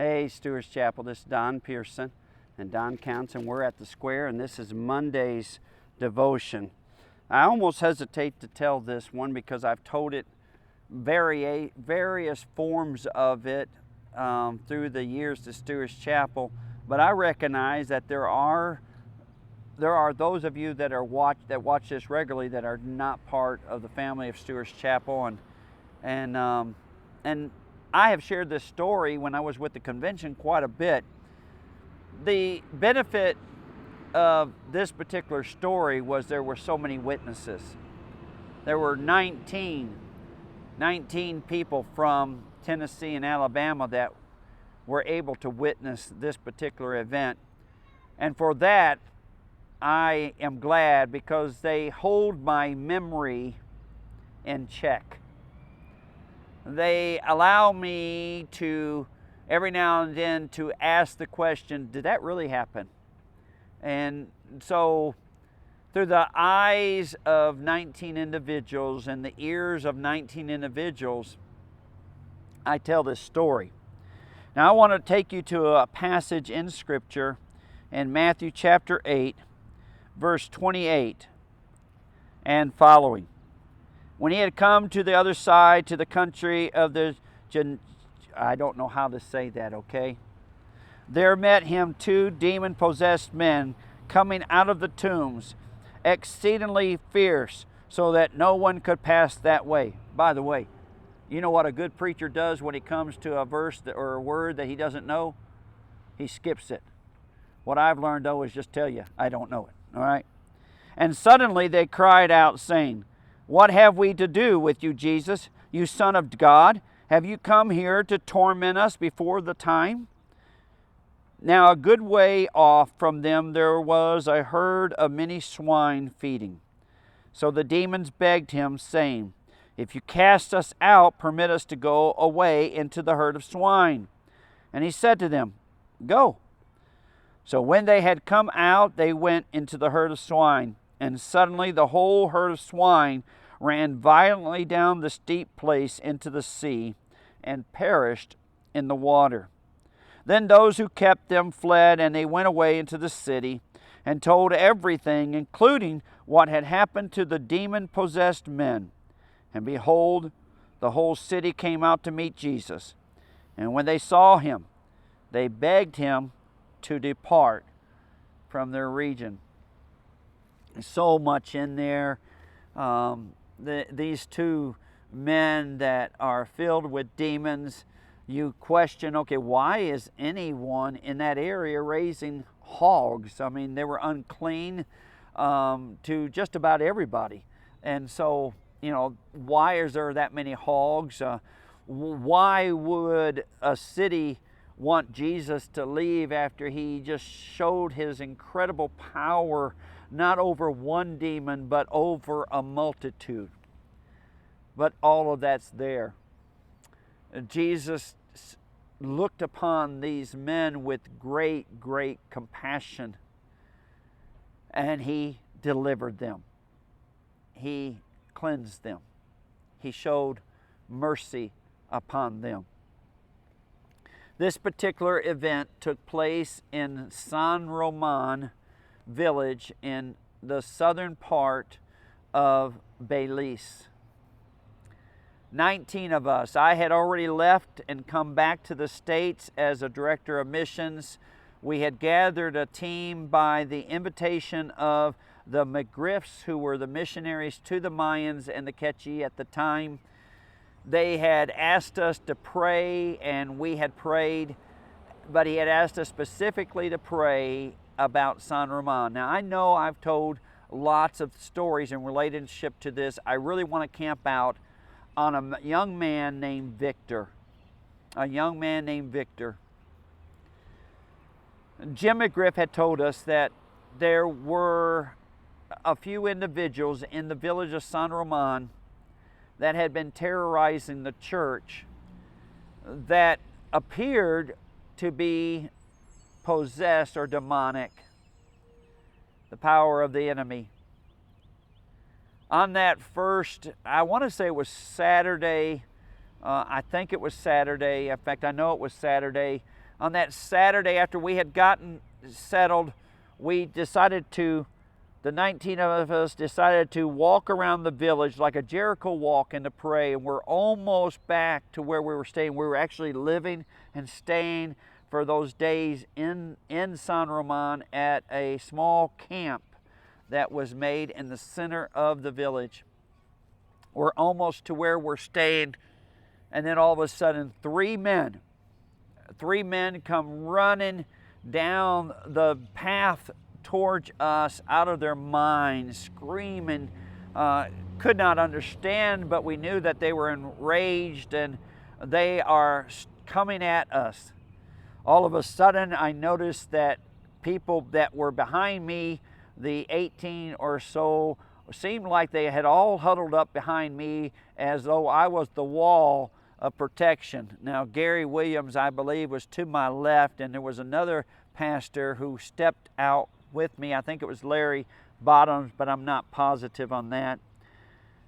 Hey, Stewart's Chapel, this is Don Pierson and Don Counts, and we're at the square, and this is Monday's devotion. I almost hesitate to tell this one because I've told it various forms of it through the years to Stewart's Chapel, but I recognize that there are those of you that watch this regularly that are not part of the family of Stewart's Chapel, and I have shared this story when I was with the convention quite a bit. The benefit of this particular story was there were so many witnesses. There were 19 people from Tennessee and Alabama that were able to witness this particular event. And for that, I am glad because they hold my memory in check. They allow me to, every now and then, to ask the question, did that really happen? And so, through the eyes of 19 individuals and the ears of 19 individuals, I tell this story. Now, I want to take you to a passage in Scripture in Matthew chapter 8, verse 28 and following. When he had come to the other side, to the country of the I don't know how to say that, okay? There met him 2 demon-possessed men coming out of the tombs, exceedingly fierce, so that no one could pass that way. By the way, you know what a good preacher does when he comes to a verse or a word that he doesn't know? He skips it. What I've learned, though, is just tell you, I don't know it, all right? And suddenly they cried out, saying, "What have we to do with you, Jesus, you Son of God? Have you come here to torment us before the time?" Now a good way off from them there was a herd of many swine feeding. So the demons begged him, saying, "If you cast us out, permit us to go away into the herd of swine." And he said to them, "Go." So when they had come out, they went into the herd of swine. And suddenly the whole herd of swine ran violently down the steep place into the sea and perished in the water. Then those who kept them fled, and they went away into the city and told everything, including what had happened to the demon-possessed men. And behold, the whole city came out to meet Jesus. And when they saw him, they begged him to depart from their region. So much in there. These 2 men that are filled with demons, you question, okay, why is anyone in that area raising hogs? I mean, they were unclean to just about everybody. And so, why is there that many hogs? Why would a city want Jesus to leave after he just showed his incredible power, not over one demon, but over a multitude? But all of that's there. Jesus looked upon these men with great compassion, and he delivered them. He cleansed them. He showed mercy upon them. This particular event took place in San Roman village in the southern part of Belize. 19 of us. I had already left and come back to the States as a director of missions. We had gathered a team by the invitation of the McGriffs, who were the missionaries to the Mayans and the Quechua at the time. They had asked us to pray, and we had prayed, but he had asked us specifically to pray about San Roman. Now, I know I've told lots of stories in relationship to this. I really want to camp out on a young man named Victor. A young man named Victor. Jim McGriff had told us that there were a few individuals in the village of San Roman that had been terrorizing the church that appeared to be possessed or demonic. The power of the enemy. On that first, I want to say it was Saturday, I think it was Saturday, in fact I know it was Saturday, on that Saturday after we had gotten settled, the 19 of us decided to walk around the village like a Jericho walk and to pray. And we're almost back to where we were staying. We were actually living and staying for those days in San Roman at a small camp that was made in the center of the village. We're almost to where we're staying, and then all of a sudden three men come running down the path towards us out of their minds, screaming. Could not understand, but we knew that they were enraged and they are coming at us. All of a sudden I noticed that people that were behind me, the 18 or so, seemed like they had all huddled up behind me as though I was the wall of protection. Now, Gary Williams, I believe, was to my left, and there was another pastor who stepped out with me. I think it was Larry Bottoms, but I'm not positive on that.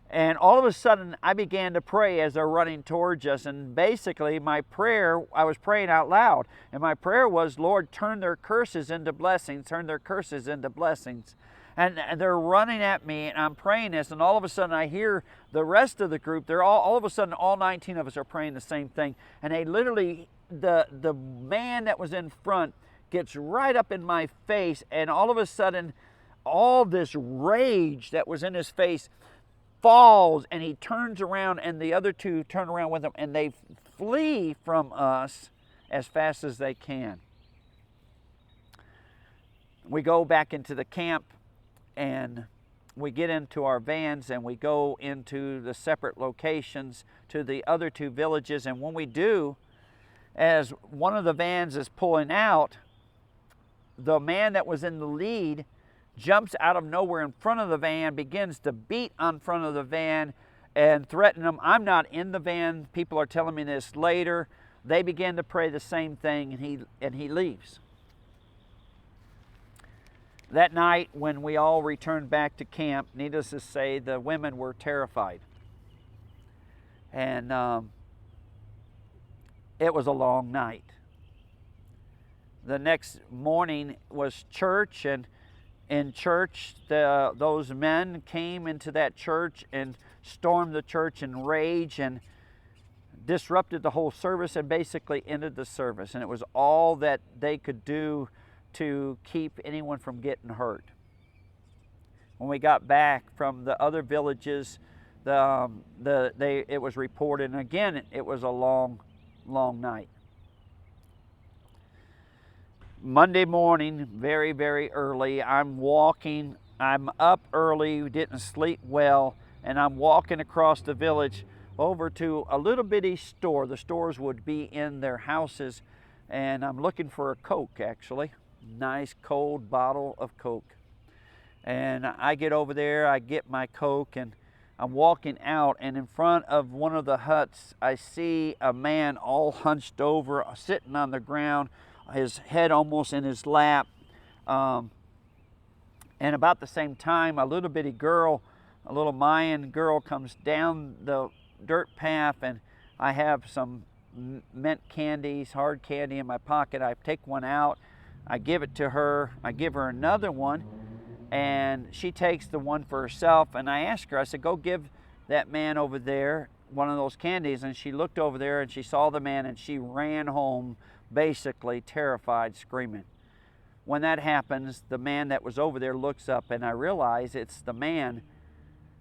And all of a sudden, I began to pray as they're running towards us. And basically, my prayer, I was praying out loud. And my prayer was, Lord, turn their curses into blessings, turn their curses into blessings. And they're running at me, and I'm praying this, and all of a sudden I hear the rest of the group. They're all of a sudden, all 19 of us are praying the same thing. And they literally, the man that was in front gets right up in my face, and all of a sudden, all this rage that was in his face falls, and he turns around, and the other two turn around with him, and they flee from us as fast as they can. We go back into the camp, and we get into our vans, and we go into the separate locations to the other two villages. And when we do, as one of the vans is pulling out, the man that was in the lead jumps out of nowhere in front of the van, begins to beat on front of the van and threaten them. I'm not in the van. People are telling me this later. They begin to pray the same thing, and he leaves. That night, when we all returned back to camp, needless to say, the women were terrified. And it was a long night. The next morning was church, and in church, those men came into that church and stormed the church in rage and disrupted the whole service and basically ended the service. And it was all that they could do to keep anyone from getting hurt. When we got back from the other villages, it was reported, and again, it was a long night. Monday morning, very, very early, I'm walking. I'm up early, didn't sleep well, and I'm walking across the village over to a little bitty store. The stores would be in their houses, and I'm looking for a Coke, actually. Nice cold bottle of Coke. And I get over there, I get my Coke, and I'm walking out, and in front of one of the huts, I see a man all hunched over, sitting on the ground, his head almost in his lap. And about the same time, a little bitty girl, a little Mayan girl, comes down the dirt path, and I have some mint candies, hard candy in my pocket. I take one out, I give it to her, I give her another one, and she takes the one for herself. And I asked her, I said, go give that man over there one of those candies. And she looked over there and she saw the man, and she ran home, basically terrified, screaming. When that happens, the man that was over there looks up, and I realize it's the man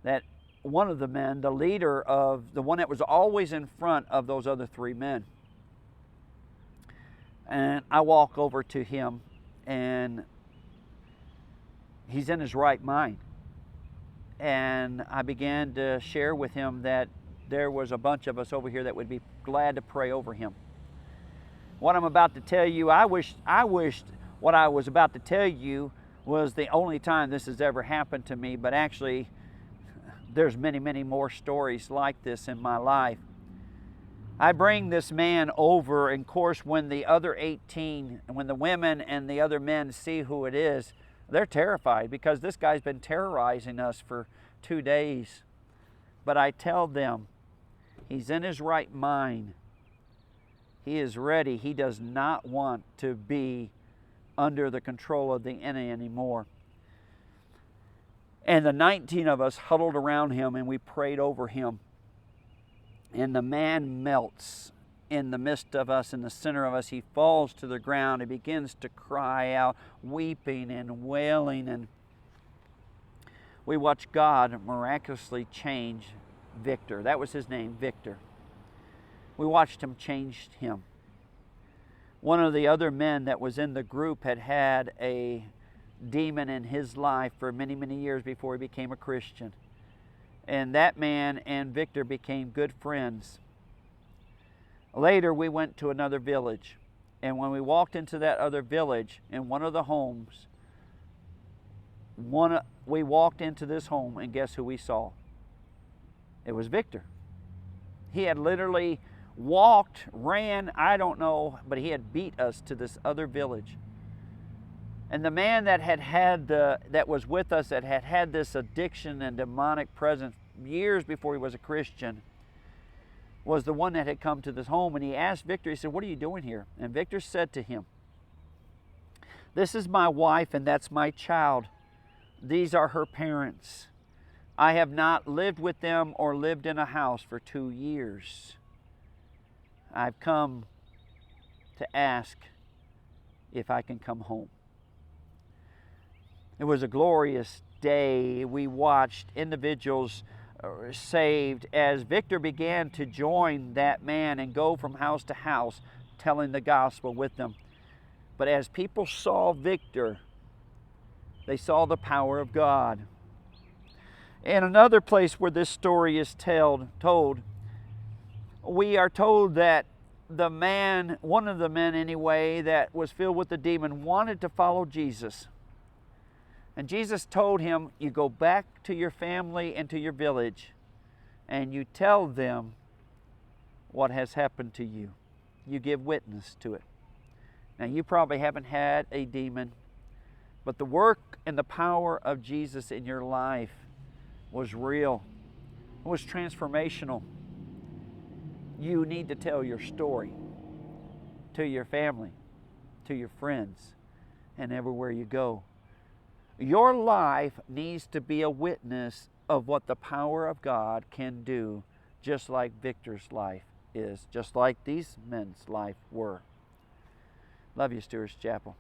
that, one of the men, the leader of the one that was always in front of those other three men. And I walk over to him, and he's in his right mind. And I began to share with him that there was a bunch of us over here that would be glad to pray over him. What I'm about to tell you, I wished what I was about to tell you was the only time this has ever happened to me, but actually there's many, many more stories like this in my life. I bring this man over, and of course when the other 18, and when the women and the other men see who it is, they're terrified, because this guy's been terrorizing us for 2 days. But I tell them, he's in his right mind. He is ready. He does not want to be under the control of the enemy anymore. And the 19 of us huddled around him and we prayed over him. And the man melts in the midst of us, in the center of us. He falls to the ground. He begins to cry out, weeping and wailing. And we watched God miraculously change Victor. That was his name, Victor. We watched him change him. One of the other men that was in the group had had a demon in his life for many, many years before he became a Christian. And that man and Victor became good friends. Later, we went to another village. And when we walked into that other village, in one of the homes, we walked into this home, and guess who we saw? It was Victor. He had literally walked, ran, I don't know, but he had beat us to this other village. And the man that was with us, that had had this addiction and demonic presence years before he was a Christian, was the one that had come to this home. And he asked Victor, he said, "What are you doing here?" And Victor said to him, "This is my wife and that's my child. These are her parents. I have not lived with them or lived in a house for 2 years. I've come to ask if I can come home." It was a glorious day. We watched individuals saved as Victor began to join that man and go from house to house telling the gospel with them. But as people saw Victor, they saw the power of God. In another place where this story is told, we are told that the man, one of the men anyway, that was filled with the demon wanted to follow Jesus. And Jesus told him, "You go back to your family and to your village and you tell them what has happened to you. You give witness to it." Now, you probably haven't had a demon, but the work and the power of Jesus in your life was real. It was transformational. You need to tell your story to your family, to your friends, and everywhere you go. Your life needs to be a witness of what the power of God can do, just like Victor's life is, just like these men's life were. Love you, Stewart's Chapel.